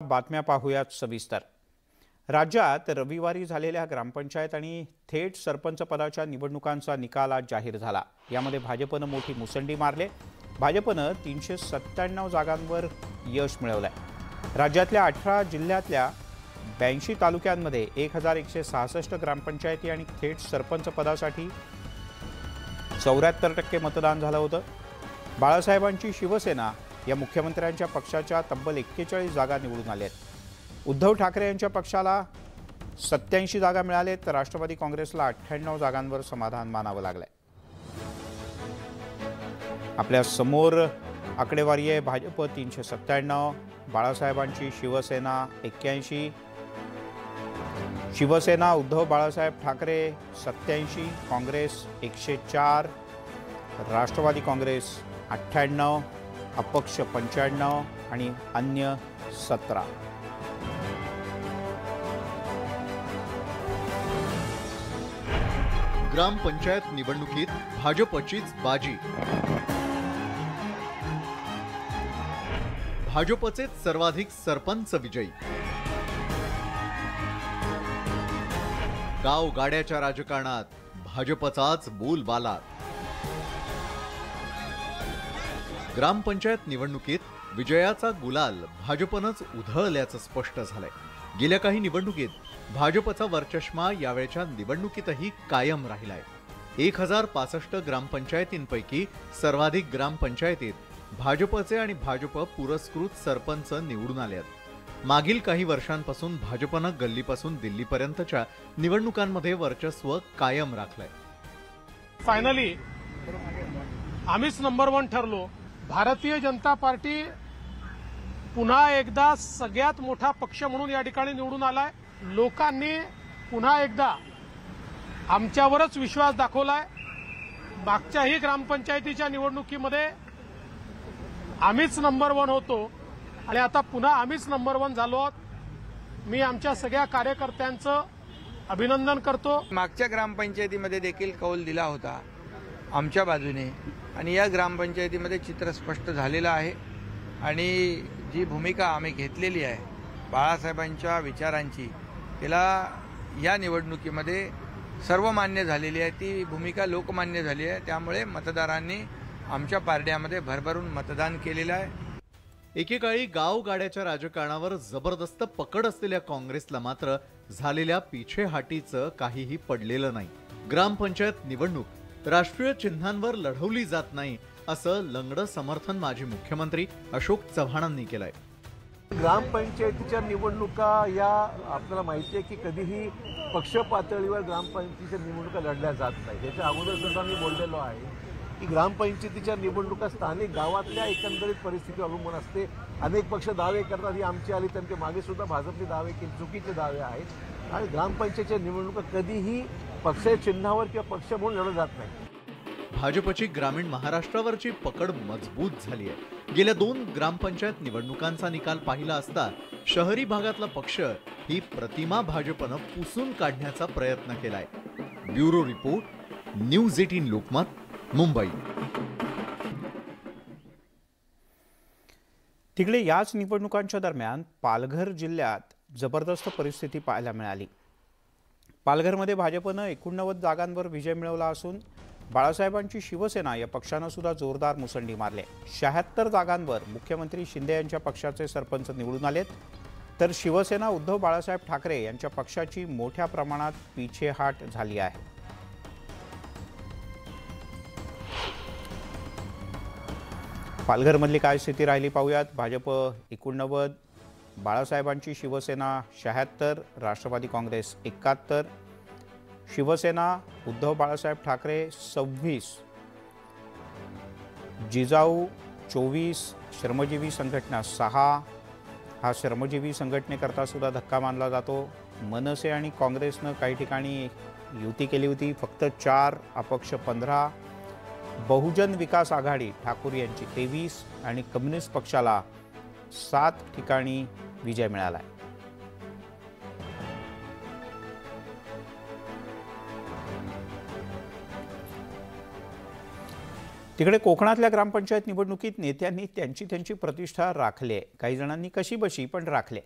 बातम्या पाहूयात सविस्तर। राज्यात रविवारी झालेल्या ग्रामपंचायत आणि थेट सरपंच पदाच्या निवडणुकांचा निकाल आज जाहीर झाला। यामध्ये भाजपने मोठी मुसंडी मारली। भाजपने 397 जागांवर यश मिळवलंय। राज्यातल्या 18 जिल्ह्यातल्या 82 तालुक्यांमध्ये 1166 ग्रामपंचायती आणि थेट सरपंच पदासाठी 74% मतदान झालं होतं। बाळासाहेबांची शिवसेना या मुख्यमंत्र्यांच्या पक्षाच्या तब्बल 41 जागा निवडून आल्या आहेत। उद्धव ठाकरे यांच्या पक्षाला 87 जागा मिळाल्या, तर राष्ट्रवादी काँग्रेसला 98 जागांवर समाधान मानावं लागलंय। आपल्या समोर आकडेवारी आहे। भाजप 397, बाळासाहेबांची शिवसेना 81, शिवसेना उद्धव बाळासाहेब ठाकरे 87, काँग्रेस 104, राष्ट्रवादी काँग्रेस 98, अपक्ष 95 आणि अन्य 17। ग्रामपंचायत निवडणुकीत भाजपचीच बाजी। भाजपचेच सर्वाधिक सरपंच विजयी। गाव गाड्याच्या राजकारणात भाजपचाच बोलबाला। ग्रामपंचायत निवडणुकीत विजयाचा गुलाल भाजपनंच उधळल्याचं स्पष्ट झालंय। गेल्या काही निवडणुकीत भाजपचा वरचष्मा यावेळच्या निवडणुकीतही कायम राहिलाय। 1065 ग्रामपंचायतींपैकी सर्वाधिक ग्रामपंचायतीत भाजपचे आणि भाजप पुरस्कृत सरपंच निवडून आलेत। मागील काही वर्षांपासून भाजपनं गल्लीपासून दिल्लीपर्यंतच्या निवडणुकांमध्ये वर्चस्व कायम राखलंय। फायनली आम्हीच नंबर 1 ठरलो। भारतीय जनता पार्टी पुन्हा एकदा सगळ्यात मोठा पक्ष म्हणून या ठिकाणी निवडून आलाय। लोकांनी पुन्हा एकदा आमच्यावरच विश्वास दाखवलाय। मागच्याही ग्रामपंचायतीच्या निवडणुकीमध्ये आम्हीच नंबर 1 होतो आणि आता पुन्हा आम्हीच नंबर 1 झालो आहोत। मी आमच्या सगळ्या कार्यकर्त्यांचं अभिनंदन करतो। मागच्या ग्रामपंचायतीमध्ये देखील कौल दिला होता आमच्या बाजूने आणि या ग्रामपंचायतीमध्ये चित्र स्पष्ट झालेलं आहे आणि जी भूमिका आम्ही घेतलेली आहे बाळासाहेबांच्या विचारांची, तिला या निवडणुकीमध्ये सर्व मान्य झालेली आहे। ती भूमिका लोकमान्य झाली आहे, त्यामुळे मतदारांनी आमच्या पारड्यामध्ये भरभरून मतदान केलेलं आहे। एकेकाळी गाव गाड्याच्या राजकारणावर जबरदस्त पकड असलेल्या काँग्रेसला मात्र झालेल्या पिछेहाटीचं काहीही पडलेलं नाही। ग्रामपंचायत निवडणूक राष्ट्रीय चिन्हांवर लढवली जात नाही असं लंगडं समर्थन माजी मुख्यमंत्री अशोक चव्हाणांनी केलंय। ग्रामपंचायतीच्या निवडणुका या आपल्याला माहिती आहे की कधीही पक्ष पातळीवर ग्रामपंचायतीच्या निवडणुका लढल्या जात नाही। त्याच्या अगोदर सुद्धा मी बोललेलो आहे की ग्रामपंचायतीच्या निवडणुका स्थानिक गावातल्या एकंदरीत परिस्थिती अवलंबून असते। अनेक पक्ष दावे करतात, ही आमची आली त्यांच्या मागे सुद्धा भाजपने दावे केले, चुकीचे दावे आहेत आणि ग्रामपंचायतीच्या निवडणुका कधीही पक्ष चिन्हावर किंवा पक्ष म्हणून लढल्या जात नाही। भाजपची ग्रामीण महाराष्ट्रावरची पकड मजबूत झाली आहे। गेल्या 2 ग्रामपंचायत निवडणुकांचा निकाल पाहिला असता शहरी भागातला पक्ष ही प्रतिमा भाजपनं पुसून काढण्याचा प्रयत्न केलाय। Bureau report, news 18 Lokmat, Mumbai. तिकडे याच निवडणुकांच्या दरम्यान पालघर जिल्ह्यात जबरदस्त परिस्थिती पाहायला मिळाली। पालघरमध्ये भाजपने 89 जागांवर विजय मिळवला असून बाळासाहेबांची शिवसेना या पक्षानं सुद्धा जोरदार मुसंडी मारली। 76 जागांवर मुख्यमंत्री शिंदे यांच्या पक्षाचे सरपंच निवडून आलेत, तर शिवसेना उद्धव बाळासाहेब ठाकरे यांच्या पक्षाची मोठ्या प्रमाणात पिछेहाट झाली आहे। पालघरमधली काय स्थिती राहिली पाहूयात। भाजप 89, बाळासाहेबांची शिवसेना 76, राष्ट्रवादी काँग्रेस 71, शिवसेना उद्धव बाळासाहेब ठाकरे 26, जिजाऊ 24, श्रमजीवी संघटना 6। हा श्रमजीवी संघटनेकरता सुद्धा धक्का मानला जातो। मनसे आणि काँग्रेसनं काही ठिकाणी युती केली होती, फक्त 4, अपक्ष 15, बहुजन विकास आघाडी ठाकूर यांची 23 आणि कम्युनिस्ट पक्षाला 7 ठिकाणी विजय मिळाला आहे। तिकडे कोकणातल्या ग्रामपंचायत निवडणुकीत नेत्यांनी त्यांची प्रतिष्ठा राखली आहे. काही जणांनी कशी बशी पण राखले.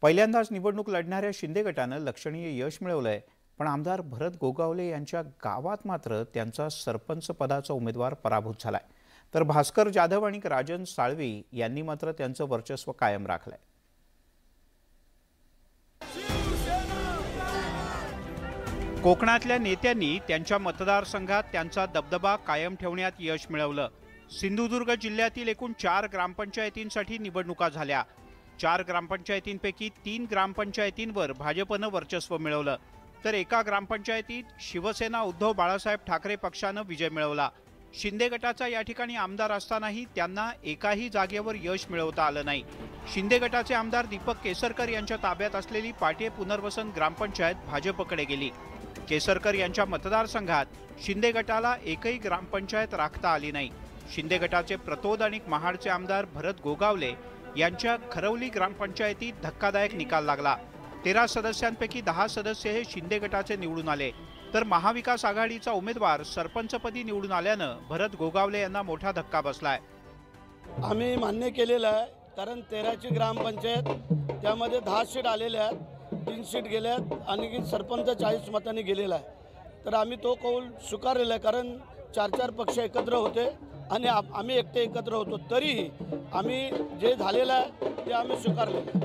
पहिल्यांदाच निवडणूक लढणाऱ्या शिंदे गटानं लक्षणीय यश मिळवलंय. पण आमदार भरत गोगावले यांच्या गावात मात्र त्यांचा सरपंच पदाचा उमेदवार पराभूत झालाय. तर भास्कर जाधव आणि राजन साळवी यांनी मात्र त्यांचं वर्चस्व कायम राखलंय. कोकणातल्या नेत्यांनी त्यांच्या मतदारसंघात त्यांचा दबदबा कायम ठेवण्यात यश मिळवलं. सिंधुदुर्ग जिल्ह्यातील एकूण 4 ग्रामपंचायतींसाठी निवडणुका झाल्या. 4 ग्रामपंचायतींपैकी 3 ग्रामपंचायतींवर भाजपनं वर्चस्व मिळवलं. तर एका ग्रामपंचायतीत शिवसेना उद्धव बाळासाहेब ठाकरे पक्षानं विजय मिळवला. शिंदे गटाचा या ठिकाणी आमदार असतानाही त्यांना एकाही जागेवर यश मिळवता आलं नाही. शिंदे गटाचे आमदार दीपक केसरकर यांच्या ताब्यात असलेली पाटे पुनर्वसन ग्रामपंचायत भाजपकडे गेली. केसरकर यांच्या मतदारसंघात शिंदे गटाला एकही ग्रामपंचायत राखता आली नाही. शिंदे गटाचे प्रतोद आणि महाडचे आमदार भरत गोगावले यांच्या खरवली ग्रामपंचायतीत धक्कादायक निकाल लागला. 13 सदस्यांपैकी 10 सदस्य हे शिंदे गटाचे निवडून आले. तर महाविकास आघाडीचा उमेदवार सरपंचपदी निवडून आल्यानं भरत गोगावले यांना मोठा धक्का बसलाय. आम्ही मान्य केलेलं आहे, कारण 13ची ग्रामपंचायत त्यामध्ये 10 सीट आलेल्या आहेत, 3 सीट गेल्यात आणि सरपंच 40 मतांनी गेलेला आहे. तर आम्ही तो कौल स्वीकारलेला आहे, कारण 4 पक्ष एकत्र होते आणि आम्ही एकटे एकत्र होतो. तरीही आम्ही जे झालेलं आहे ते आम्ही स्वीकारलेलं आहे.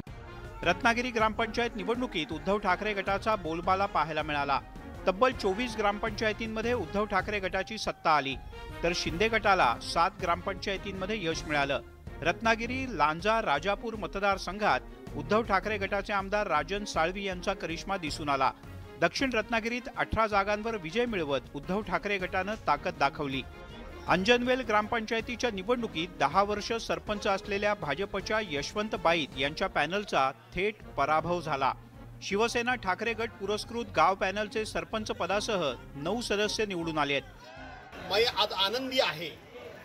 रत्नागिरी ग्रामपंचायत निवडणुकीत उद्धव ठाकरे गटाचा बोलबाला पाहायला मिळाला. तब्बल 24 ग्रामपंचायतींमध्ये उद्धव ठाकरे गटाची सत्ता आली. तर शिंदे गटाला 7 ग्रामपंचायतींमध्ये यश मिळालं. रत्नागिरी, लांजा, राजापूर मतदारसंघात उद्धव ठाकरे गटाचे आमदार राजन साळवी यांचा करिश्मा दिसून आला. दक्षिण रत्नागिरीत 18 जागांवर विजय मिळवत उद्धव ठाकरे गटानं ताकद दाखवली. अंजनवेल ग्रामपंचायतीच्या निवडणुकीत 10 वर्ष सरपंच असलेल्या भाजपच्या यशवंत बाईत यांच्या पॅनलचा थेट पराभव झाला. शिवसेना ठाकरे गट पुरस्कृत गाव पॅनलचे सरपंच पदासह 9 सदस्य निवडून आले आहेत. मी आज आनंदी आहे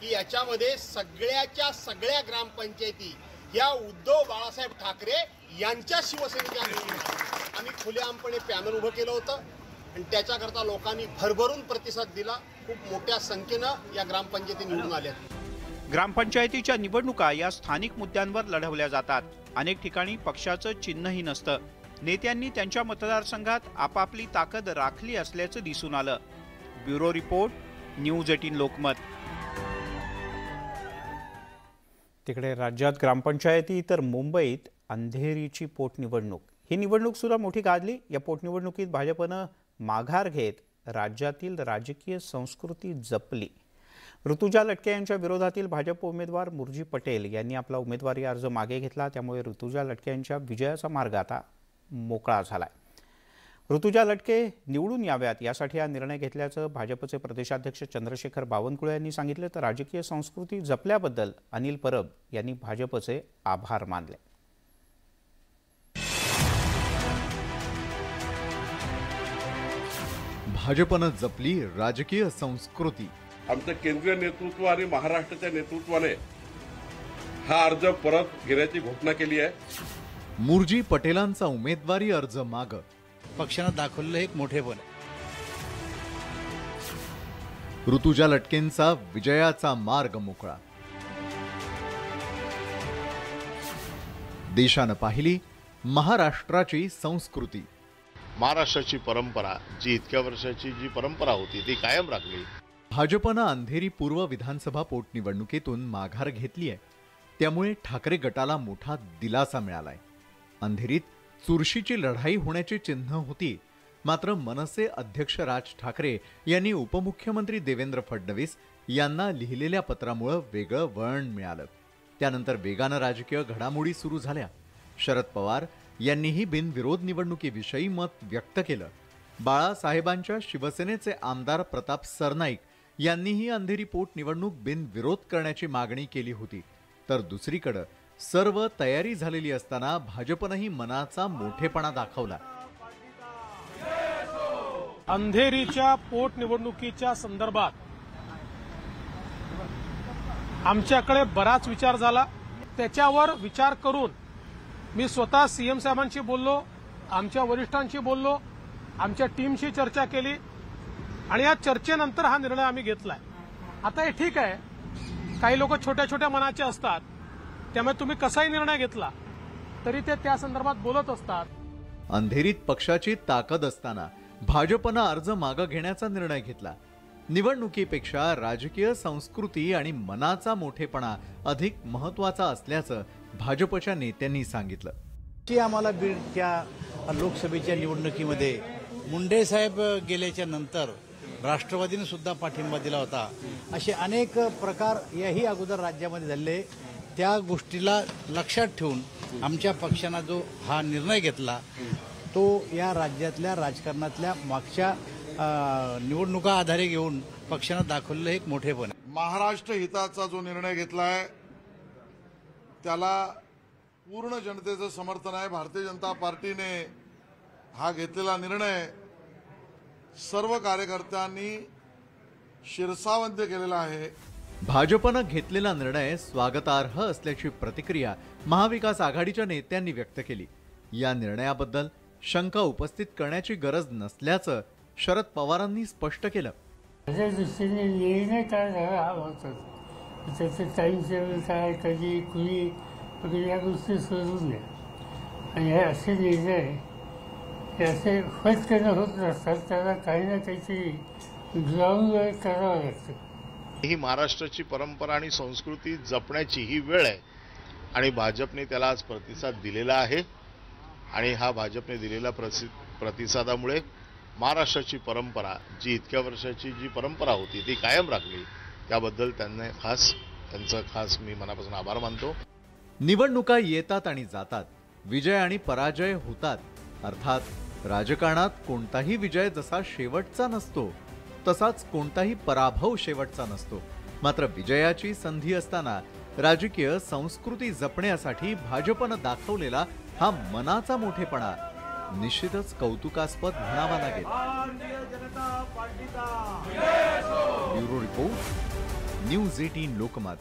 की याच्यामध्ये सगळ्या ग्रामपंचायती या उद्धव बाळासाहेब ठाकरे यांच्या शिवसेनेच्या निवडणुका आम्ही खुलेआमपणे पॅनल उभं केलं होतं आणि त्याच्याकरता लोकांनी भरभरून प्रतिसाद दिला. खूप मोठ्या संख्येनं या ग्रामपंचायती निवडून आल्या. ग्रामपंचायतीच्या निवडणुका या स्थानिक मुद्द्यांवर लढवल्या जातात. अनेक ठिकाणी पक्षाचं चिन्हही नसतं. नेत्यांनी त्यांच्या मतदारसंघात आपापली ताकद राखली असल्याचं दिसून आलं. Bureau report, news 18 Lokmat. तिकडे राज्यात ग्रामपंचायती तर मुंबईत अंधेरीची पोटनिवडणूक. ही निवडणूक सुद्धा मोठी गाजली. या पोटनिवडणुकीत भाजपनं माघार घेत राज्यातील राजकीय संस्कृती जपली. ऋतुजा लटके यांच्या विरोधातील भाजप उमेदवार मुर्जी पटेल यांनी आपला उमेदवारी अर्ज मागे घेतला. त्यामुळे ऋतुजा लटके यांच्या विजयाचा मार्ग आता मोकळा झालाय. ऋतुजा लटके निवडून याव्यात यासाठी हा निर्णय घेतल्याचं भाजपचे प्रदेशाध्यक्ष चंद्रशेखर बावनकुळे यांनी सांगितलं. तर राजकीय संस्कृती जपल्याबद्दल अनिल परब यांनी भाजपचे आभार मानले. भाजपनं जपली राजकीय संस्कृती. आमचं केंद्रीय नेतृत्व आणि महाराष्ट्राच्या नेतृत्वाने हा अर्ज परत घेण्याची घोषणा केली आहे. मुर्जी पटेलांचा उमेदवारी अर्ज माग. पक्षानं दाखवलेलं एक मोठेपण. ऋतुजा लटकेंचा विजयाचा मार्ग मोकळा. देशानं पाहिली महाराष्ट्राची संस्कृती. महाराष्ट्राची परंपरा जी इतक्या वर्षाची जी परंपरा होती ती कायम राखली. भाजपनं अंधेरी पूर्व विधानसभा पोटनिवडणुकीतून माघार घेतली आहे. त्यामुळे ठाकरे गटाला मोठा दिलासा मिळालाय. अंधेरीत चुरशीची लढाई होण्याची चिन्ह होती. मात्र मनसे अध्यक्ष राज ठाकरे यांनी उपमुख्यमंत्री देवेंद्र फडणवीस यांना लिहिलेल्या पत्रामुळे वेगळं वळण मिळालं. त्यानंतर वेगानं राजकीय घडामोडी सुरू झाल्या. शरद पवार यांनीही बिनविरोध निवडणुकीविषयी मत व्यक्त केलं. बाळासाहेबांच्या शिवसेनेचे आमदार प्रताप सरनाईक यांनीही अंधेरी पोटनिवडणूक बिनविरोध करण्याची मागणी केली होती. तर दुसरीकडे सर्व तयारी झालेली असताना भाजपनंही मनाचा मोठेपणा दाखवला. अंधेरीच्या पोटनिवडणुकीच्या संदर्भात आमच्याकडे बराच विचार झाला. त्याच्यावर विचार करून मी स्वतः सीएम साहेबांशी बोललो, आमच्या वरिष्ठांशी बोललो, आमच्या टीमशी चर्चा केली आणि या चर्चेनंतर हा निर्णय आम्ही घेतलाय. आता हे ठीक आहे, काही लोक छोट्या छोट्या मनाचे असतात, त्यामुळे तुम्ही कसाही निर्णय घेतला तरी ते त्या संदर्भात बोलत असतात. अंधेरीत पक्षाची ताकद असताना भाजपनं अर्ज मागे घेण्याचा निर्णय घेतला. निवडणुकीपेक्षा राजकीय संस्कृती आणि मनाचा मोठेपणा अधिक महत्त्वाचा असल्याचं भाजपच्या नेत्यांनी सांगितलं. की आम्हाला बीडच्या लोकसभेच्या निवडणुकीमध्ये मुंडे साहेब गेल्याच्या नंतर राष्ट्रवादीने सुद्धा पाठिंबा दिला होता. असे अनेक प्रकार याही अगोदर राज्यामध्ये झाले. त्या गोष्टीला लक्षात ठेवून आमच्या पक्षानं जो हा निर्णय घेतला तो या राज्यातल्या राजकारणातल्या मागच्या निवडणुका आधारे घेऊन पक्षानं दाखवलेलं एक मोठेपण आहे. महाराष्ट्र हिताचा जो निर्णय घेतलाय त्याला पूर्ण जनतेचं समर्थन आहे. भारतीय जनता पार्टीने हा घेतलेला निर्णय सर्व कार्यकर्त्यांनी शिरसावंत केलेला आहे. भाजपनं घेतलेला निर्णय स्वागतार्ह असल्याची प्रतिक्रिया महाविकास आघाडीच्या नेत्यांनी व्यक्त केली. या निर्णयाबद्दल शंका उपस्थित करण्याची गरज नसल्याचं शरद पवारांनी स्पष्ट केलं. माझ्या दृष्टीने निर्णय काय झाला हा महत्वाचा, त्याचं टाईम टेबल काय, कधी कुणी वगैरे या गोष्टी सोडून द्या. आणि हे असे निर्णय हे असे फटकन होत नसतात, त्याला काही ना काहीतरी ग्राउंडवर करावं लागतं. ही महाराष्ट्राची परंपरा आणि संस्कृती जपण्याची ही वेळ आहे आणि भाजपने त्याला आज प्रतिसाद दिलेला आहे. आणि हा भाजपने दिलेला प्रतिसादामुळे महाराष्ट्राची परंपरा जी इतक्या वर्षाची जी परंपरा होती ती कायम राखली. त्याबद्दल त्यांचं खास मी मनापासून आभार मानतो. निवडणुका येतात आणि जातात, विजय आणि पराजय होतात. अर्थात राजकारणात कोणताही विजय जसा शेवटचा नसतो तसाच कोणताही पराभव शेवटचा नसतो. मात्र विजयाची संधी असताना राजकीय संस्कृती जपण्यासाठी भाजपनं दाखवलेला हा मनाचा मोठेपणा निश्चितच कौतुकास्पद म्हणावा लागेल. Bureau report, news 18 Lokmat.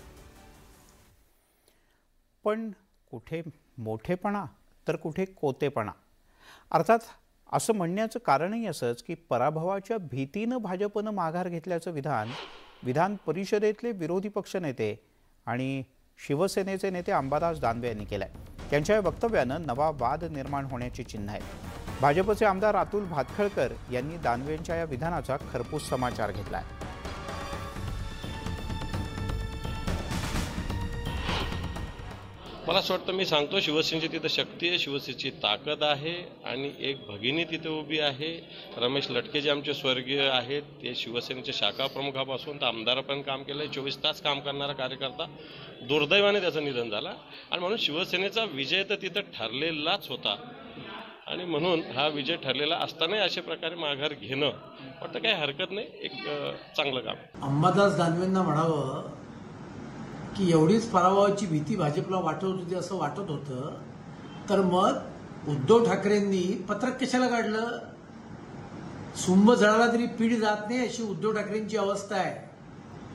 पण कुठे मोठेपणा तर कुठे कोतेपणा. अर्थात असं म्हणण्याचं कारणही असंच की पराभवाच्या भीतीनं भाजपनं माघार घेतल्याचं विधान परिषदेतले विरोधी पक्षनेते आणि शिवसेनेचे नेते अंबादास दानवे यांनी केलं आहे. त्यांच्या या वक्तव्यानं नवा वाद निर्माण होण्याची चिन्ह आहेत. भाजपचे आमदार अतुल भातखळकर यांनी दानवेंच्या या विधानाचा खरपूस समाचार घेतला आहे. मला असं वाटतं, मी सांगतो, शिवसेनेची तिथं शक्ती आहे, शिवसेनेची ताकद आहे आणि एक भगिनी तिथे उभी आहे. रमेश लटके जे आमचे स्वर्गीय आहेत ते शिवसेनेच्या शाखा प्रमुखापासून तर आमदारापर्यंत काम केलं. 24 तास काम करणारा कार्यकर्ता. दुर्दैवाने त्याचं निधन झालं आणि म्हणून शिवसेनेचा विजय तर तिथं ठरलेलाच होता आणि म्हणून हा विजय ठरलेला असतानाही अशा प्रकारे माघार घेणं वाटतं काही हरकत नाही, एक चांगलं काम. अंबादास दानवेंना म्हणावं की एवढीच पराभवाची भीती भाजपला वाटत होती असं वाटत होतं तर मग उद्धव ठाकरेंनी पत्रक कशाला काढलं? सुंब जळाला तरी पीठ जात नाही अशी उद्धव ठाकरेंची अवस्था आहे.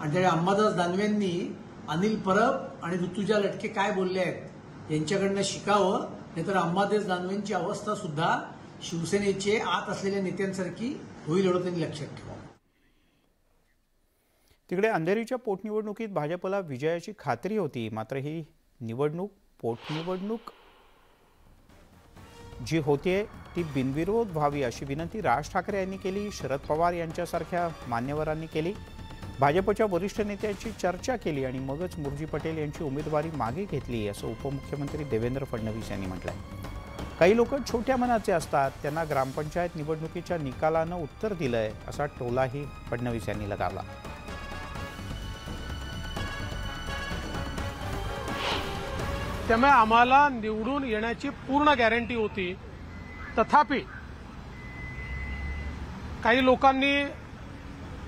आणि त्यामुळे अंबादास दानवेंनी अनिल परब आणि ऋतुजा लटके काय बोलले आहेत यांच्याकडनं शिकावं, नाहीतर अंबादास दानवेंची अवस्था सुद्धा शिवसेनेचे आत असलेल्या नेत्यांसारखी होईल एवढं त्यांनी लक्षात ठेवा. तिकडे अंधेरीच्या पोटनिवडणुकीत भाजपला विजयाची खात्री होती. मात्र ही पोटनिवडणूक जी होतीये ती बिनविरोध व्हावी अशी विनंती राज ठाकरे यांनी केली, शरद पवार यांच्यासारख्या मान्यवरांनी केली. भाजपच्या वरिष्ठ नेत्यांची चर्चा केली आणि मगच मुर्जी पटेल यांची उमेदवारी मागे घेतली असं उपमुख्यमंत्री देवेंद्र फडणवीस यांनी म्हटलंय. काही लोक छोट्या मनाचे असतात, त्यांना ग्रामपंचायत निवडणुकीच्या निकालानं उत्तर दिलंय असा टोलाही फडणवीस यांनी लगावला. त्यामुळे आम्हाला निवडून येण्याची पूर्ण गॅरंटी होती. तथापि काही लोकांनी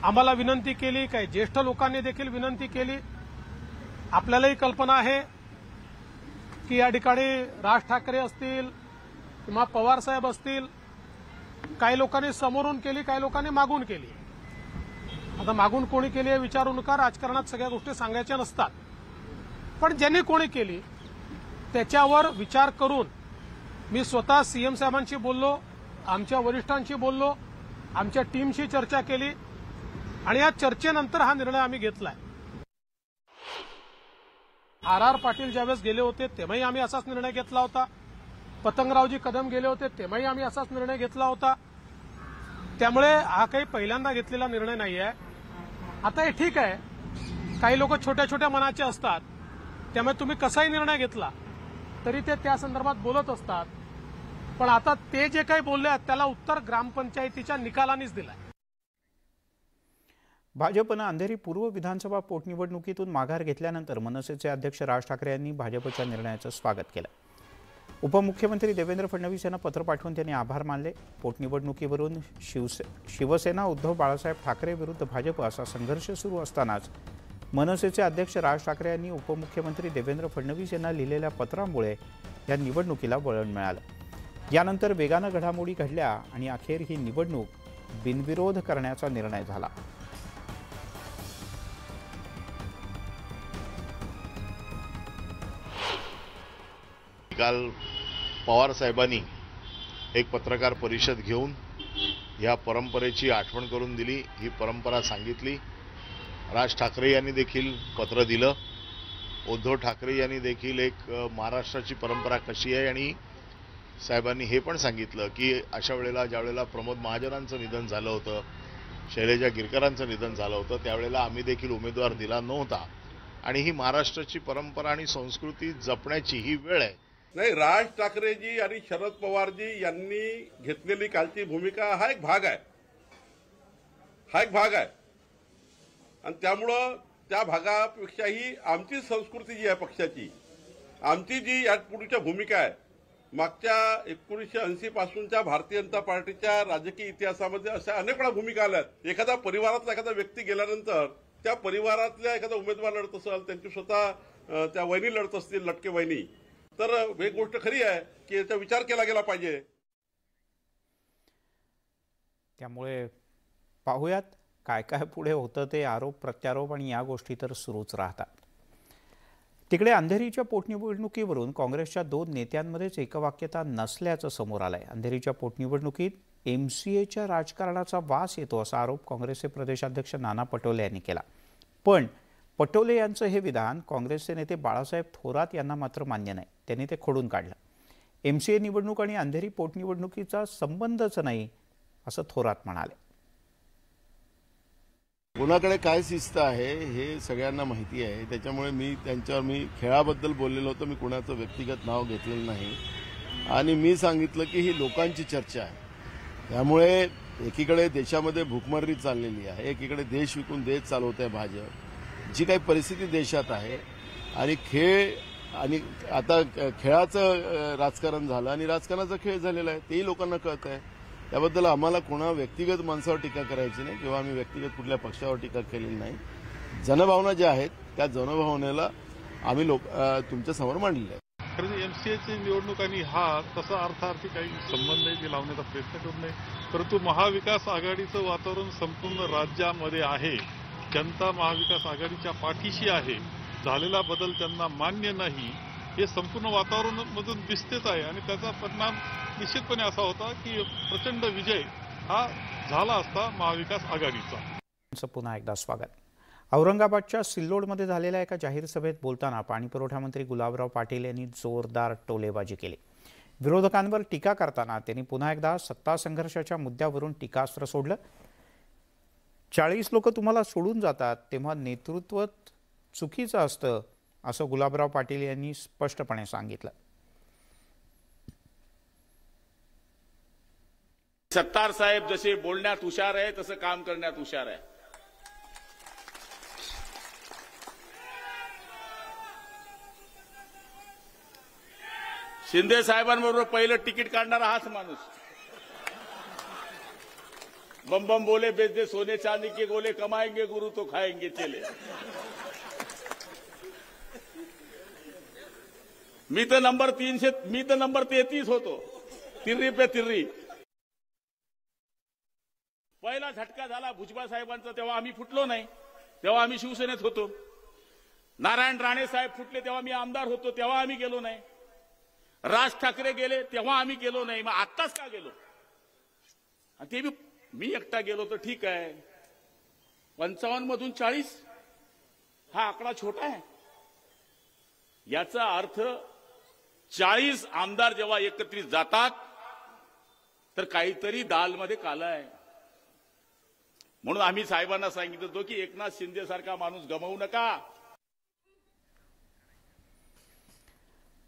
आम्हाला विनंती केली, काही ज्येष्ठ लोकांनी देखील विनंती केली. आपल्यालाही कल्पना आहे की या ठिकाणी राज ठाकरे असतील किंवा पवार साहेब असतील, काही लोकांनी समोरून केली, काही लोकांनी मागून केली. आता मागून कोणी केली हे विचारू नका, राजकारणात सगळ्या गोष्टी सांगायच्या नसतात. पण ज्यांनी कोणी केली त्याच्यावर विचार करून मी स्वतः सीएम साहेबांशी बोललो, आमच्या वरिष्ठांशी बोललो, आमच्या टीमशी चर्चा केली आणि या चर्चेनंतर हा निर्णय आम्ही घेतलाय. आर पाटील ज्यावेळेस गेले होते तेव्हाही आम्ही असाच निर्णय घेतला होता. पतंगरावजी कदम गेले होते तेव्हाही आम्ही असाच निर्णय घेतला होता. त्यामुळे हा काही पहिल्यांदा घेतलेला निर्णय नाही आहे. आता हे ठीक आहे, काही लोक छोट्या छोट्या मनाचे असतात, त्यामुळे तुम्ही कसाही निर्णय घेतला तरी ते त्या संदर्भात बोलत असतात. पण आता ते जे काही बोलले आहेत त्याला उत्तर ग्रामपंचायतीच्या निकालानेच दिलंय. भाजपनं अंधेरी पूर्व विधानसभा पोटनिवडणुकीतून माघार घेतल्यानंतर मनसेचे अध्यक्ष राज ठाकरे यांनी भाजपच्या निर्णयाचं स्वागत केलं. उपमुख्यमंत्री देवेंद्र फडणवीस यांना पत्र पाठवून त्यांनी आभार मानले. पोटनिवडणुकीवरून शिवसेना उद्धव बाळासाहेब ठाकरे विरुद्ध भाजप असा संघर्ष सुरू असतानाच मनसेचे अध्यक्ष राज ठाकरे यांनी उपमुख्यमंत्री देवेंद्र फडणवीस यांना लिहिलेल्या पत्रामुळे या निवडणुकीला वळण मिळालं. यानंतर वेगानं घडामोडी घडल्या आणि अखेर ही निवडणूक बिनविरोध करण्याचा निर्णय झाला. काल पवार साहेबांनी एक पत्रकार परिषद घेऊन या परंपरेची आठवण करून दिली, ही परंपरा सांगितली. राज ठाकरे यांनी देखील पत्र दिलं. उद्धव ठाकरे यांनी देखील एक महाराष्ट्राची परंपरा कशी आहे आणि साहेबांनी हे पण सांगितलं की अशा वेळेला ज्यावेळेला प्रमोद महाजनांचं निधन झालं होतं, शैलजा गिरकरांचं निधन झालं होतं, त्यावेळेला आम्ही देखील उमेदवार दिला नव्हता आणि ही महाराष्ट्राची परंपरा आणि संस्कृती जपण्याची ही वेळ आहे. नाही, राज ठाकरेजी आणि शरद पवारजी यांनी घेतलेली कालची भूमिका हा एक भाग आहे, आणि त्यामुळं त्या भागापेक्षाही आमची संस्कृती जी आहे पक्षाची, आमची जी यापुढच्या भूमिका आहे, मागच्या 1980 पासूनच्या भारतीय जनता पार्टीच्या राजकीय इतिहासामध्ये अशा अनेक वेळा भूमिका आल्यात. एखादा परिवारातला एखादा व्यक्ती गेल्यानंतर त्या परिवारातल्या एखादा उमेदवार लढत असेल, त्यांची स्वतः त्या वहिनी लढत असतील, लटके वहिनी, तर एक गोष्ट खरी आहे की याचा विचार केला गेला पाहिजे. त्यामुळे पाहूयात काय काय पुढे होतं ते. आरोप प्रत्यारोप आणि या गोष्टी तर सुरूच राहतात. तिकडे अंधेरीच्या पोटनिवडणुकीवरून काँग्रेसच्या 2 नेत्यांमध्येच एकवाक्यता नसल्याचं समोर आलंय. अंधेरीच्या पोटनिवडणुकीत MCAच्या राजकारणाचा वास येतो असा आरोप काँग्रेसचे प्रदेशाध्यक्ष नाना पटोले यांनी केला. पण पटोले यांचं हे विधान काँग्रेसचे नेते बाळासाहेब थोरात यांना मात्र मान्य नाही. त्यांनी ते खोडून काढलं. MCA निवडणूक आणि अंधेरी पोटनिवडणुकीचा संबंधच नाही असं थोरात म्हणाले. कोणाकडे काय शिस्त आहे हे सगळ्यांना माहिती आहे. त्याच्यामुळे मी खेळाबद्दल बोललेलो होतो. मी कोणाचं व्यक्तिगत नाव घेतलेलं नाही आणि मी सांगितलं की ही लोकांची चर्चा आहे. त्यामुळे एकीकडे देशामध्ये भूकमर्री चाललेली आहे, एकीकडे देश विकून देश चालवत आहे भाजप. जी काही परिस्थिती देशात आहे आणि आणि आता खेळाचं राजकारण झालं आणि राजकारणाचा खेळ झालेला आहे, तेही लोकांना कळत आहे. त्याबद्दल आम्हाला कोणा व्यक्तिगत माणसावर टीका करायची नाही किंवा आम्ही व्यक्तिगत कुठल्या पक्षावर टीका केलेली नाही. जनभावना ज्या आहेत त्या जनभावनेला आम्ही तुमच्या समोर मांडलेल्या आहेत. खरं MCAची निवडणूक आणि हा तसा अर्थार्थी काही संबंध नाही, ते लावण्याचा प्रयत्न करू नये. परंतु महाविकास आघाडीचं वातावरण संपूर्ण राज्यामध्ये आहे. जनता महाविकास आघाडीच्या पाठीशी आहे. झालेला बदल त्यांना मान्य नाही हे संपूर्ण वातावरणामधून दिसतेच आहे आणि त्याचा परिणाम निश्चितपणे असा होता की प्रचंड विजय हा झाला असता महाविकास आघाडीचा. पुन्हा एकदा स्वागत. औरंगाबादच्या सिल्लोडमध्ये झालेल्या एका जाहीर सभेत बोलताना पाणीपुरवठा मंत्री गुलाबराव पाटील यांनी जोरदार टोलेबाजी केली. विरोधकांवर टीका करताना त्यांनी पुन्हा एकदा सत्ता संघर्षाच्या मुद्द्यावरून टीकास्त्र सोडलं. 40 लोक तुम्हाला सोडून जातात तेव्हा नेतृत्व चुकीचं असतं असं गुलाबराव पाटील यांनी स्पष्टपणे सांगितलं. सत्तार साहेब जसे बोलण्यात हुशार आहे तसं काम करण्यात हुशार आहे. शिंदे साहेबांबरोबर पहिलं तिकीट काढणारा हाच माणूस. बम बम बोले बेच दे सोने चांदी के गोले, कमाएंगे गुरु तो खाएंगे चेले. मी तर नंबर 33 होतो, तिर्री पे तिर्री. पहिला झटका झाला भुजबळ साहेबांचा, तेव्हा आम्ही फुटलो नाही, तेव्हा आम्ही शिवसेनेत होतो. नारायण राणे साहेब फुटले तेव्हा मी आमदार होतो, तेव्हा आम्ही गेलो नाही. राज ठाकरे गेले तेव्हा आम्ही गेलो नाही, मग आत्ताच का गेलो? ते बी मी एकटा गेलो तर ठीक आहे, 55 मधून 40 हा आकडा छोटा आहे. याचा अर्थ 40 आमदार जेव्हा एकत्रित जातात तर काहीतरी दालमध्ये काला आहे. म्हणून आम्ही साहेबांना सांगितलं होतं की एकनाथ शिंदे सारखा माणूस गमावू नका.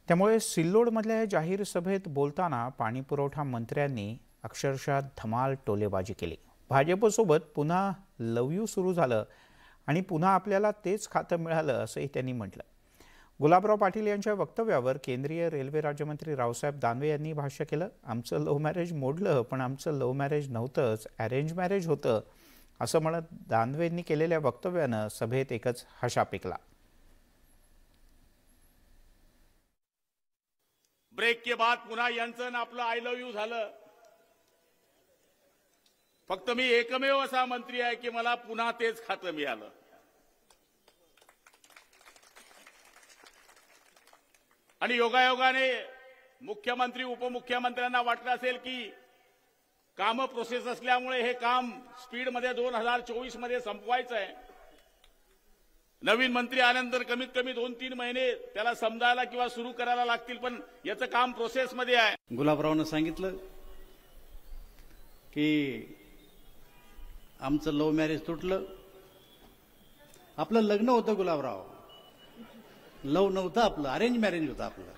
त्यामुळे सिल्लोडमधल्या या जाहीर सभेत बोलताना पाणी पुरवठा मंत्र्यांनी अक्षरशः धमाल टोलेबाजी केली. भाजपसोबत पुन्हा लव यू सुरू झालं आणि पुन्हा आपल्याला तेच खातं मिळालं असंही त्यांनी म्हटलं. गुलाबराव पाटील यांच्या वक्तव्यावर केंद्रीय रेल्वे राज्यमंत्री रावसाहेब दानवे यांनी भाष्य केलं. आमचं लव्ह मॅरेज मोडलं, पण आमचं लव्ह मॅरेज नव्हतंच, अरेंज मॅरेज होतं असं म्हणत दानवेंनी केलेल्या वक्तव्यानं सभेत एकच हशा पिकला. ब्रेक के बाद पुन्हा यांचं आपलं आय लव्ह यू झालं. फक्त मी एकमेव असा मंत्री आहे की मला पुन्हा तेच खातं मिळालं. आणि योगायोगाने मुख्यमंत्री उपमुख्यमंत्र्यांना वाटलं असेल की काम प्रोसेस असल्यामुळे हे काम स्पीडमध्ये 2024 मध्ये संपवायचं आहे. नवीन मंत्री आल्यानंतर कमीत कमी 2-3 महिने त्याला समजायला किंवा सुरू करायला लागतील, पण याचं काम प्रोसेसमध्ये आहे. गुलाबरावनं सांगितलं की आमचं लव्ह मॅरेज तुटलं. आपलं लग्न होतं गुलाबराव, लव्ह नव्हतं आपलं, अरेंज मॅरेज होतं आपलं.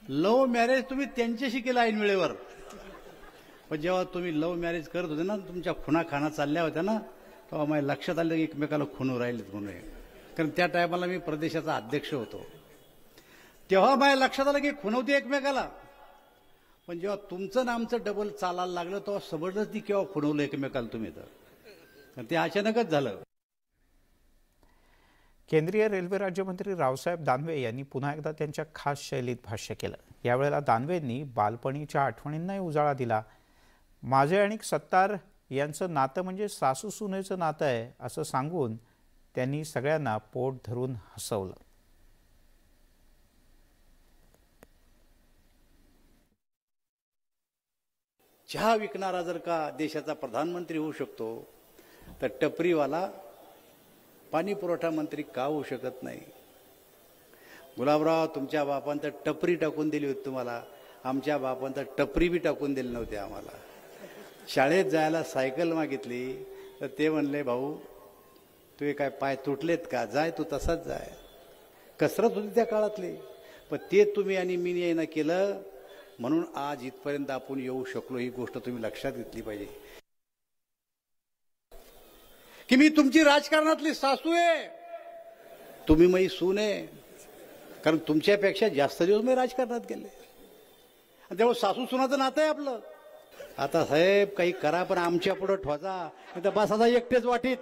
लव्ह मॅरेज तुम्ही त्यांच्याशी केलं ऐन वेळेवर, पण जेव्हा तुम्ही लव्ह मॅरेज करत होते ना, तुमच्या खुणा खाना चालल्या होत्या ना, तेव्हा माझ्या लक्षात आलं की एकमेकाला खुनू राहिलेत म्हणून. कारण त्या टायमाला मी प्रदेशाचा अध्यक्ष होतो. तेव्हा माझ्या लक्षात आलं की खुनवते एकमेकाला. पण जेव्हा तुमचं नामचं डबल चालायला लागलं तेव्हा समजलंच ती केव्हा खुणवलं एकमेकाला तुम्ही. तर ते अचानकच झालं. केंद्रीय रेल्वे राज्यमंत्री रावसाहेब दानवे यांनी पुन्हा एकदा त्यांच्या खास शैलीत भाष्य केलं. यावेळेला दानवेंनी बालपणीच्या आठवणींनाही उजाळा दिला. माझे आणि सत्तार यांचं नातं म्हणजे सासू सुनेचं नातं आहे असं सांगून त्यांनी सगळ्यांना पोट धरून हसवलं. चहा विकणारा जर का देशाचा प्रधानमंत्री होऊ शकतो तर टपरीवाला पाणी पुरवठा मंत्री का होऊ शकत नाही? गुलाबराव, तुमच्या बापान तर टपरी टाकून दिली होती तुम्हाला, आमच्या बापान तर टपरी बी टाकून दिली नव्हती आम्हाला. शाळेत जायला सायकल मागितली तर ते म्हणले, भाऊ तुझे काय पाय तुटलेत का, जाय तू तसाच जाय. कसरत होती त्या काळातली, पण ते तुम्ही आणि मी येणं केलं म्हणून आज इथपर्यंत आपण येऊ शकलो. ही गोष्ट तुम्ही लक्षात घेतली पाहिजे की मी तुमची राजकारणातली सासू आहे, तुम्ही माझी सून आहे. कारण तुमच्यापेक्षा जास्त दिवस मी राजकारणात गेले, तेव्हा सासू सुनाचं नातं आहे आपलं. आता साहेब काही करा पण आमच्या पुढे ठोचा, नाही तर बस आता एकटेच वाटीत.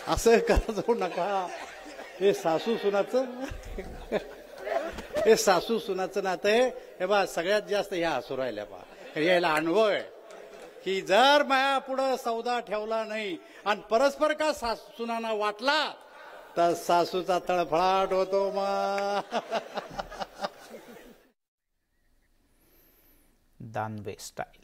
असं करा जाऊ नका. हे सासू सुनाचं नातं आहे. हे बा सगळ्यात जास्त ह्या हसू राहिल्या बा, यायला अनुभव आहे की जर माया पुढं सौदा ठेवला नाही आणि परस्पर का सासू सुनांना वाटला तर सासूचा तळफळाट होतो. दानवे स्टाईल.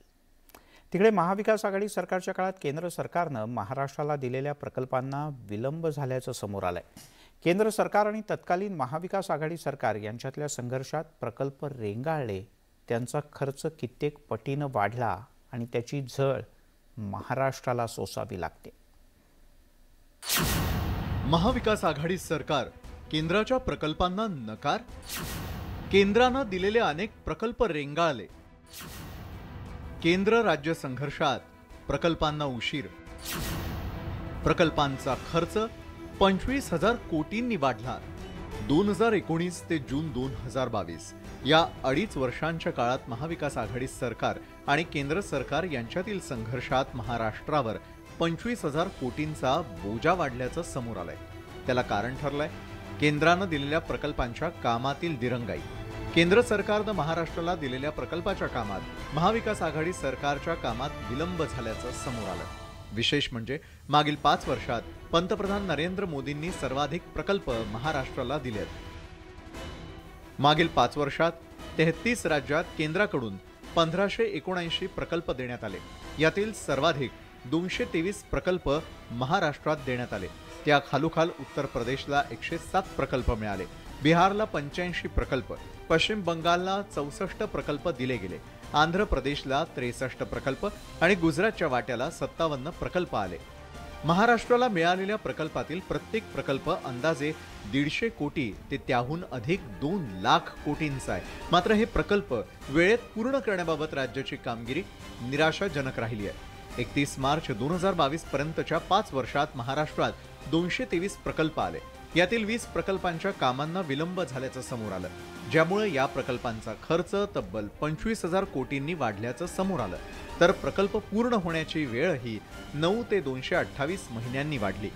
तिकडे महाविकास आघाडी सरकारच्या काळात केंद्र सरकारनं महाराष्ट्राला दिलेल्या प्रकल्पांना विलंब झाल्याचं समोर आलंय. केंद्र सरकार आणि तत्कालीन महाविकास आघाडी सरकार यांच्यातल्या संघर्षात प्रकल्प रेंगाळले, त्यांचा खर्च कित्येक पटीनं वाढला आणि त्याची झळ महाराष्ट्राला सोसावी लागते. महाविकास आघाडी सरकार केंद्राच्या प्रकल्पांना नकार, केंद्रानं दिलेले अनेक प्रकल्प रेंगाळले, केंद्र राज्य संघर्षात प्रकल्पांना उशीर, प्रकल्पांचा खर्च 25,000 कोटींनी वाढला. 2019 ते जून 2022 या 2.5 वर्षांच्या काळात महाविकास आघाडी सरकार आणि केंद्र सरकार यांच्यातील संघर्षात महाराष्ट्रावर 25,000 कोटींचा बोजा वाढल्याचं समोर आलंय. त्याला कारण ठरलंय केंद्रानं दिलेल्या प्रकल्पांच्या कामातील दिरंगाई. केंद्र सरकारनं महाराष्ट्राला दिलेल्या प्रकल्पाच्या कामात महाविकास आघाडी सरकारच्या कामात विलंब झाल्याचं समोर आलं. विशेष म्हणजे मागील 5 वर्षात पंतप्रधान नरेंद्र मोदींनी सर्वाधिक प्रकल्प महाराष्ट्राला दिलेत. मागील 5 वर्षात 33 राज्यात केंद्राकडून 1579 प्रकल्प देण्यात आले. यातील सर्वाधिक 223 प्रकल्प महाराष्ट्रात देण्यात आले। त्या खालोखाल उत्तर प्रदेशला 107 प्रकल्प मिळाले, बिहारला 85 प्रकल्प, पश्चिम बंगालला 64 प्रकल्प दिले गेले, आंध्र प्रदेशला 63 प्रकल्प आणि गुजरातच्या वाट्याला 57 प्रकल्प आले। महाराष्ट्राला मिळालेल्या प्रकल्पातील प्रत्येक प्रकल्प अंदाजे 150 कोटी ते त्याहून अधिक 2 लाख कोटींचा आहे। मात्र हे प्रकल्प वेळेत पूर्ण करण्याबाबत राज्याची कामगिरी निराशाजनक राहिली आहे। 31 मार्च 2022 पर्यंतच्या 5 वर्षात महाराष्ट्रात 223 प्रकल्प आले। यातील 20 प्रकल्पांच्या कामांना विलंब झाल्याचं समोर आलं, ज्यामुळे या प्रकल्पांचा खर्च तब्बल 25,000 कोटींनी वाढल्याचं समोर आलं। तर प्रकल्प पूर्ण होण्याची वेळ ही 9 ते 228 महिन्यांनी वाढली।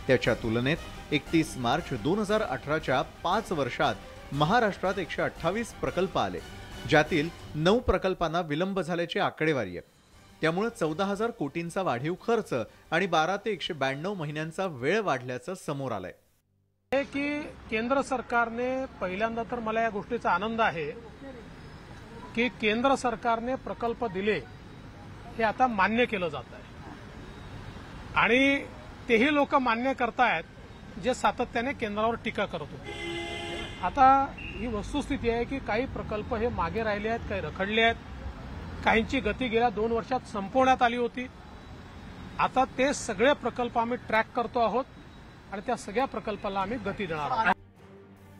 त्याच्या तुलनेत 31 मार्च 2018च्या 5 वर्षात महाराष्ट्रात 128 प्रकल्प आले, ज्यातील 9 प्रकल्पांना विलंब झाल्याची आकडेवारी आहे। त्यामुळे 14,000 कोटींचा वाढीव खर्च आणि 12 ते 192 महिन्यांचा वेळ वाढल्याचं समोर आलंय। हे की केंद्र सरकारने पहिल्यांदा तर मला या गोष्टीचा आनंद आहे की केंद्र सरकारने प्रकल्प दिले हे आता मान्य केलं जात आहे आणि तेही लोक मान्य करतायत जे सातत्याने केंद्रावर टीका करत होते। आता ही वस्तुस्थिती आहे की काही प्रकल्प हे मागे राहिले आहेत, काही रखडले आहेत, काहींची गती गेल्या 2 वर्षात संपवण्यात आली होती। आता ते सगळे प्रकल्प आम्ही ट्रॅक करतो आहोत आणि त्या सगळ्या प्रकल्पाला आम्ही गती देणार आहोत।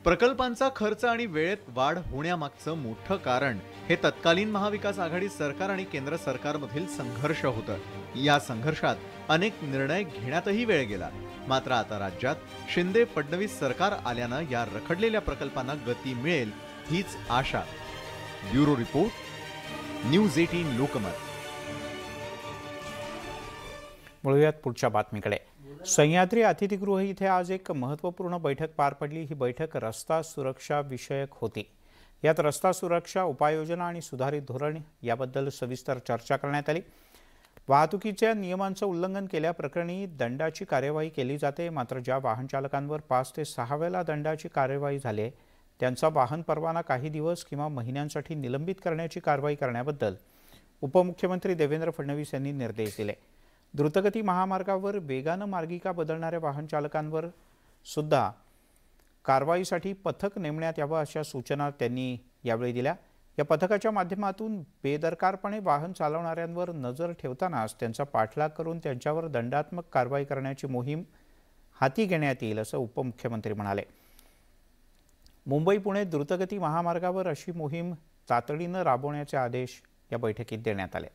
प्रकल्पांचा खर्च आणि वेळेत वाढ होण्यामागचं मोठं कारण हे तत्कालीन महाविकास आघाडी सरकार आणि केंद्र सरकारमधील संघर्ष होतं। या संघर्षात अनेक निर्णय घेण्यातही वेळ गेला। मात्र आता राज्यात शिंदे फडणवीस सरकार आल्यानं या रखडलेल्या प्रकल्पांना गती मिळेल हीच आशा। Bureau report, news 18 Lokmat. वळूयात पुढच्या बातमीकडे। सह्याद्री अतिथीगृह इथे आज एक महत्त्वपूर्ण बैठक पार पडली। ही बैठक रस्ता सुरक्षा विषयक होती। यात रस्ता सुरक्षा उपाययोजना आणि सुधारित धोरण याबद्दल सविस्तर चर्चा करण्यात आली। वाहतुकीच्या नियमांचं उल्लंघन केल्याप्रकरणी दंडाची कार्यवाही केली जाते। मात्र ज्या वाहन चालकांवर 5 ते 6 वेळा दंडाची कार्यवाही झाली आहे त्यांचा वाहन परवाना काही दिवस किंवा महिन्यांसाठी निलंबित करण्याची कारवाई करण्याबद्दल उपमुख्यमंत्री देवेंद्र फडणवीस यांनी निर्देश दिले। द्रुतगती महामार्गावर वेगानं मार्गिका बदलणाऱ्या वाहन चालकांवर सुद्धा कारवाईसाठी पथक नेमण्यात यावं अशा सूचना त्यांनी यावेळी दिल्या। या पथकाच्या माध्यमातून बेदरकारपणे वाहन चालवणाऱ्यांवर नजर ठेवतानाच त्यांचा पाठलाग करून त्यांच्यावर दंडात्मक कारवाई करण्याची मोहीम हाती घेण्यात येईल असं उपमुख्यमंत्री म्हणाले। मुंबई पुणे द्रुतगती महामार्गावर अशी मोहीम तातडीनं राबवण्याचे आदेश या बैठकीत देण्यात आले।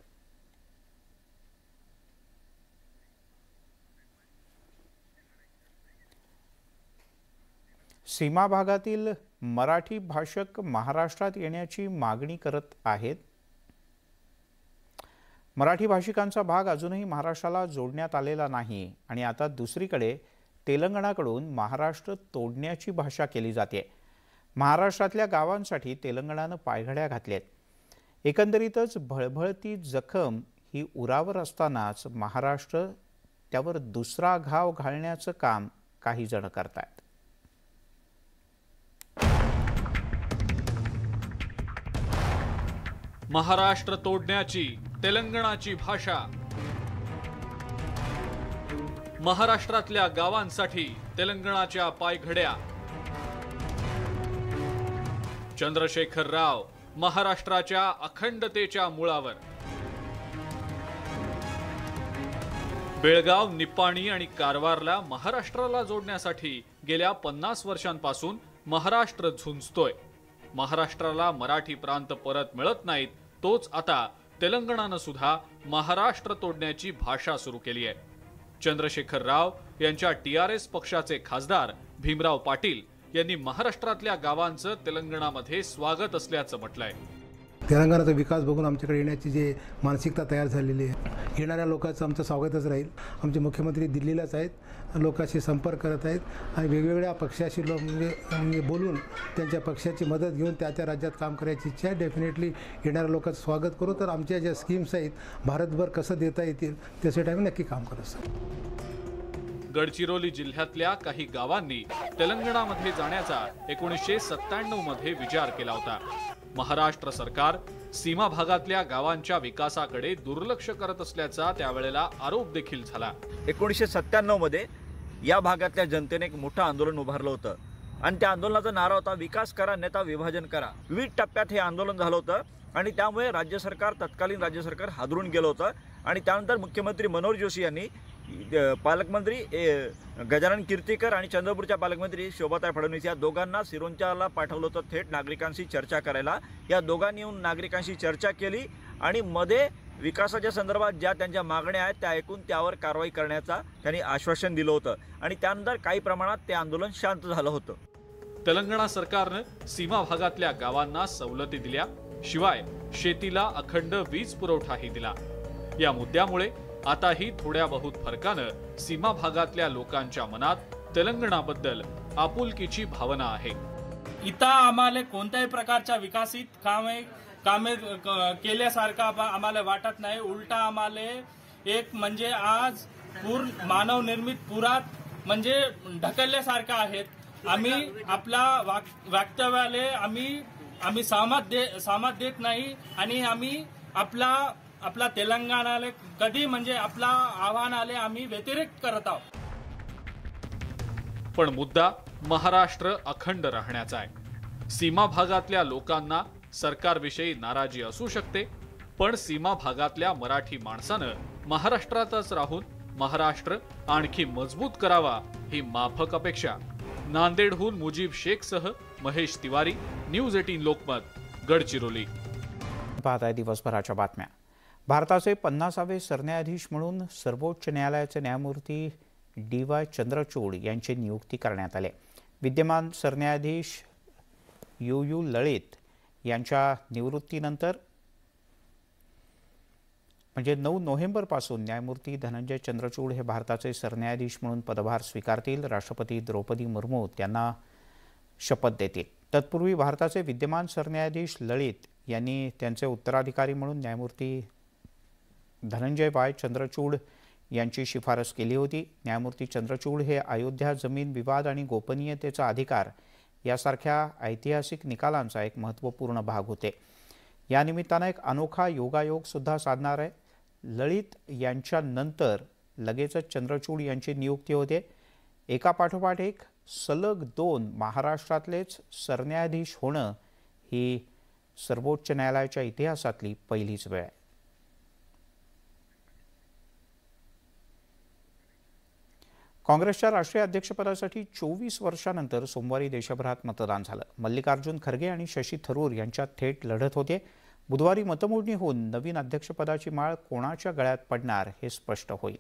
सीमा भागातील मराठी भाषक महाराष्ट्रात येण्याची मागणी करत आहेत। मराठी भाषिकांचा भाग अजूनही महाराष्ट्राला जोडण्यात आलेला नाही आणि आता दुसरीकडे तेलंगणाकडून महाराष्ट्र तोडण्याची भाषा केली जाते। महाराष्ट्रातल्या गावांसाठी तेलंगणानं पायघड्या घातल्यात। एकंदरीतच भळभळती जखम ही उरावर असतानाच महाराष्ट्र त्यावर दुसरा घाव घालण्याचं काम काही जण करतात। महाराष्ट्र तोडण्याची तेलंगणाची भाषा, महाराष्ट्रातल्या गावांसाठी तेलंगणाच्या पायघड्या। चंद्रशेखर राव महाराष्ट्राच्या अखंडतेच्या मुळावर। बेळगाव, निप्पाणी आणि कारवारला महाराष्ट्राला जोडण्यासाठी गेल्या 50 वर्षांपासून महाराष्ट्र झुंजतोय। महाराष्ट्राला मराठी प्रांत परत मिळत नाहीत, तोच आता तेलंगणानं सुद्धा महाराष्ट्र तोडण्याची भाषा सुरू केली आहे। चंद्रशेखर राव यांच्या TRS पक्षाचे खासदार भीमराव पाटील यांनी महाराष्ट्रातल्या गावांचं तेलंगणामध्ये स्वागत असल्याचं म्हटलंय। तेलंगणाचा विकास बघून आमच्याकडे येण्याची जी मानसिकता तयार झालेली आहे, येणाऱ्या लोकांचं आमचं स्वागतच राहील। आमचे मुख्यमंत्री दिल्लीलाच आहेत, लोकांशी संपर्क करत आहेत आणि वेगवेगळ्या पक्षाशी म्हणजे बोलून त्यांच्या पक्षाची मदत घेऊन त्या राज्यात काम करायची इच्छा आहे। डेफिनेटली येणाऱ्या लोकांचं स्वागत करू, तर आमच्या ज्या स्कीम्स आहेत भारतभर कसं देता येतील त्यासाठी आम्ही नक्की काम करत असतो। गडचिरोली जिल्ह्यातल्या काही गावांनी तेलंगणामध्ये जाण्याचा 1997 मध्ये विचार केला होता। महाराष्ट्र सरकार सीमा भागातल्या गावांच्या विकासाकडे दुर्लक्ष करत असल्याचा त्यावेळेला आरोप देखील झाला। 1997 मध्ये या भागातल्या जनतेने एक मोठं आंदोलन उभारलं होतं आणि त्या आंदोलनाचा नारा होता विकास करा नेता विभाजन करा। विविध टप्प्यात हे आंदोलन झालं होतं आणि त्यामुळे तत्कालीन राज्य सरकार हादरून गेलं होतं आणि त्यानंतर मुख्यमंत्री मनोहर जोशी यांनी पालकमंत्री गजानन कीर्तीकर आणि चंद्रपूरच्या पालकमंत्री शोभाताई फडणवीस या दोघांना सिरोंचाला पाठवलं होतं थेट नागरिकांशी चर्चा करायला। या दोघांनी येऊन नागरिकांशी चर्चा केली आणि मध्ये विकासाच्या संदर्भात ज्या त्यांच्या मागण्या आहेत त्या ऐकून त्यावर कारवाई करण्याचा त्यांनी आश्वासन दिलं होतं आणि त्यानंतर काही प्रमाणात ते आंदोलन शांत झालं होतं। तेलंगणा सरकारनं सीमा भागातल्या गावांना सवलती दिल्या, शिवाय शेतीला अखंड वीज पुरवठाही दिला। या मुद्द्यामुळे आताही थोड्या बहुत फरकानं सीमा भागातल्या लोकांच्या मनात तेलंगणाबद्दल आपुलकीची भावना आहे। इथं आम्हाला कोणत्याही प्रकारच्या विकसित कामे केल्यासारखं आम्हाला वाटत नाही। उलटा आम्हाला एक म्हणजे आज पूर्ण मानव निर्मित पुरात म्हणजे ढकलल्यासारखं आहेत। आम्ही आपला वक्तव्याला आम्ही सहमत देत नाही आणि आम्ही आपला तेलंगणाला कधी म्हणजे आपला आव्हानाला आम्ही व्यतिरिक्त करत आहोत। पण मुद्दा महाराष्ट्र अखंड राहण्याचा आहे। सीमा भागातल्या लोकांना सरकारविषयी नाराजी असू शकते, पण सीमा भागातल्या मराठी माणसानं महाराष्ट्रातच राहून महाराष्ट्र आणखी मजबूत करावा ही माफक अपेक्षा। नांदेडहून मुजीब शेखसह महेश तिवारी, न्यूज 18 लोकमत, गडचिरोली। पाहत आहे दिवसभराच्या बातम्या। भारताचे 50वे सरन्यायाधीश म्हणून सर्वोच्च न्यायालयाचे न्यायमूर्ती DY चंद्रचूड यांची नियुक्ती करण्यात आली। विद्यमान सरन्यायाधीश UU ललित यांच्या निवृत्तीनंतर म्हणजे 9 नोव्हेंबरपासून न्यायमूर्ती धनंजय चंद्रचूड हे भारताचे सरन्यायाधीश म्हणून पदभार स्वीकारतील। राष्ट्रपती द्रौपदी मुर्मू त्यांना शपथ देतील। तत्पूर्वी भारताचे विद्यमान सरन्यायाधीश ललित यांनी त्यांचे उत्तराधिकारी म्हणून न्यायमूर्ती धनंजय चंद्रचूड यांची शिफारस केली होती। न्यायमूर्ती चंद्रचूड हे अयोध्या जमीन विवाद आणि गोपनीयतेचा अधिकार यासारख्या ऐतिहासिक निकालांचा एक महत्त्वपूर्ण भाग होते। या निमित्ताने एक अनोखा योगायोग सुद्धा साधणार आहे। ललित यांच्या नंतर लगेचच चंद्रचूड यांची नियुक्ती होते। एकापाठोपाठ एक सलग 2 महाराष्ट्रातलेच सरन्यायाधीश होणं ही सर्वोच्च न्यायालयाच्या इतिहासातली पहिलीच वेळ आहे। काँग्रेसच्या राष्ट्रीय अध्यक्षपदासाठी 24 वर्षांनंतर सोमवारी देशभरात मतदान झालं। मल्लिकार्जुन खरगे आणि शशी थरूर यांच्यात थेट लढत होते। बुधवारी मतमोजणी होऊन नवीन अध्यक्षपदाची माळ कोणाच्या गळ्यात पडणार हे स्पष्ट होईल।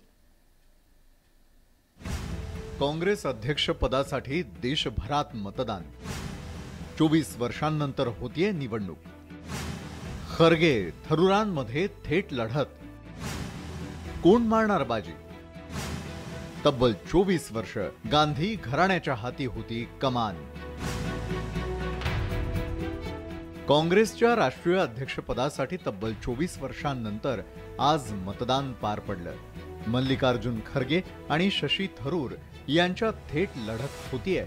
काँग्रेस अध्यक्षपदासाठी देशभरात मतदान, 24 वर्षांनंतर होतीये निवडणूक। खरगे थरुरांमध्ये थेट लढत, कोण मारणार बाजी? तब्बल 24 वर्ष गांधी घराण्याच्या हाती होती कमान। काँग्रेसच्या राष्ट्रीय अध्यक्षपदासाठी तब्बल 24 वर्षांनंतर आज मतदान पार पडलं। मल्लिकार्जुन खरगे आणि शशी थरूर यांच्यात थेट लढत होतीये।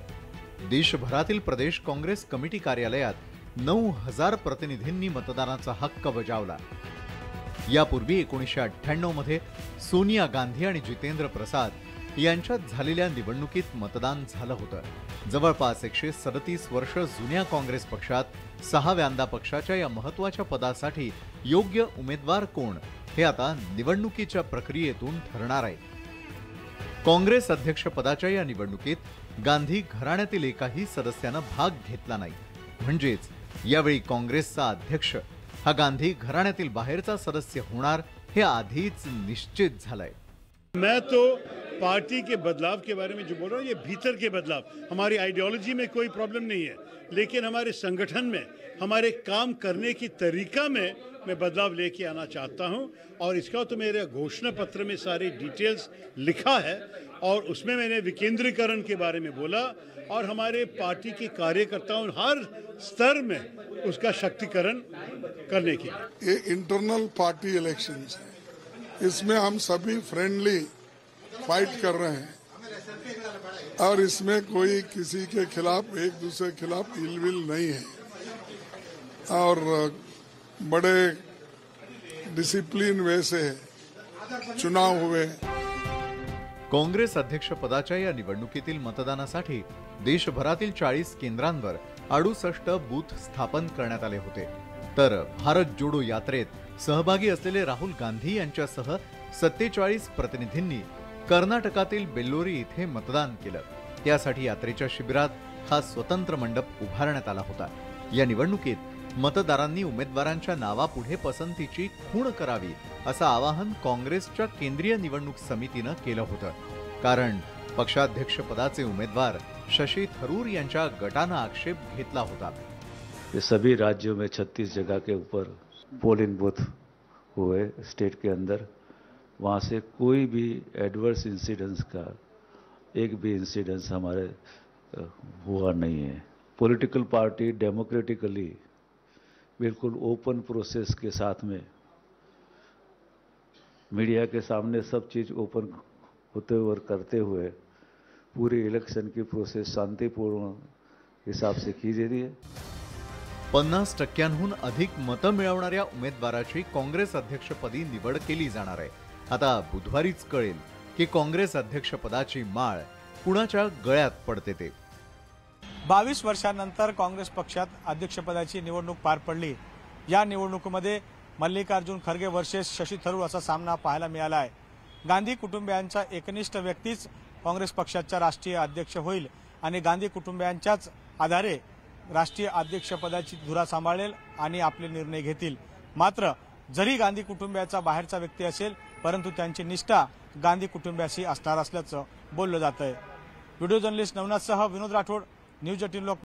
देशभरातील प्रदेश काँग्रेस कमिटी कार्यालयात 9000 प्रतिनिधींनी मतदानाचा हक्क बजावला। यापूर्वी 1998 मध्ये सोनिया गांधी आणि जितेंद्र प्रसाद यांच्यात झालेल्या निवडणुकीत मतदान झालं होतं। जवळपास 137 वर्ष जुन्या काँग्रेस पक्षात 6व्यांदा पक्षाच्या या महत्त्वाच्या पदासाठी योग्य उमेदवार कोण हे आता निवडणुकीच्या प्रक्रियेतून ठरणार आहे। काँग्रेस अध्यक्षपदाच्या या निवडणुकीत गांधी घराण्यातील एकाही सदस्यानं भाग घेतला नाही, म्हणजेच यावेळी काँग्रेसचा अध्यक्ष हा गांधी घराण्यातील बाहेरचा सदस्य होणार हे आधीच निश्चित झालंय। मैं तो पार्टी के बदलाव के बारे में जो बोल रहा हूँ, ये भीतर के बदलाव, हमारी आइडियोलॉजी में कोई प्रॉब्लम नहीं है, लेकिन हमारे संगठन में, हमारे काम करने की तरीका में मैं बदलाव लेके आना चाहता हूँ। और इसका तो मेरे घोषणा पत्र में सारी डिटेल्स लिखा है और उसमें मैंने विकेंद्रीकरण के बारे में बोला और हमारे पार्टी के कार्यकर्ताओं हर स्तर में उसका शक्तिकरण करने की। ये इंटरनल पार्टी इलेक्शंस है, इसमें हम सभी फ्रेंडली फाइट कर रहे हैं और इसमें कोई किसी के खिलाफ, एक दूसरे के खिलाफ इलविल नहीं है। और बड़े डिसिप्लिन वे से चुनाव हुए। काँग्रेस अध्यक्षपदाच्या या निवडणुकीतील मतदानासाठी देशभरातील 40 केंद्रांवर 68 बूथ स्थापन करण्यात आले होते। तर भारत जोडो यात्रेत सहभागी असलेले राहुल गांधी यांच्यासह 47 प्रतिनिधींनी कर्नाटकातील बेल्लोरी इथे मतदान केलं। त्यासाठी यात्रेच्या शिबिरात हा स्वतंत्र मंडप उभारण्यात आला होता। या निवडणुकीत मतदारांनी उमेदवारांच्या नावापुढे पसंतीची खूण करावी असं आवाहन काँग्रेसच्या केंद्रीय निवडणूक समितीनं केलं होतं। कारण पक्षाध्यक्षपदाचे उमेदवार शशी थरूर यांच्या गटानं आक्षेप घेतला होता। ये सभी राज्यों में 36 जगह के ऊपर पोलिंग बूथ हुए स्टेट के अंदर, वहाँ से कोई भी एडवर्स इंसिडेंस का एक भी इंसिडेंस हमारे हुआ नहीं है। पॉलिटिकल पार्टी डेमोक्रेटिकली बिल्कुल ओपन प्रोसेस के साथ में मीडिया के सामने सब चीज़ ओपन होते हुए और करते हुए पूरी इलेक्शन की प्रोसेस शांतिपूर्ण हिसाब से की जा रही है। 50% अधिक मतं मिळवणाऱ्या उमेदवाराची काँग्रेस अध्यक्षपदी निवड केली जाणार आहे। आता बुधवारीच कळेल की काँग्रेस अध्यक्षपदाची माळ कुणाच्या गळ्यात पडते ते। 22 वर्षांनंतर काँग्रेस पक्षात अध्यक्षपदाची निवडणूक पार पडली। या निवडणुकीमध्ये मल्लिकार्जुन खरगे वर्सेस शशी थरूर असा सामना पाहायला मिळाला आहे। गांधी कुटुंबियांचा एकनिष्ठ व्यक्तीच काँग्रेस पक्षाचा राष्ट्रीय अध्यक्ष होईल आणि गांधी कुटुंबियांच्याच आधारे राष्ट्रीय अध्यक्षपदाची धुरा सांभाळेल आणि आपले निर्णय घेतील। मात्र जरी गांधी कुटुंबियाचा बाहेरचा व्यक्ती असेल परंतु त्यांची निष्ठा गांधी कुटुंबियाशी असणार असल्याचं बोललं जात आहे। व्हिडिओ जर्नलिस्ट नवनाथसह विनोद राठोड, न्यूज 18 लोक।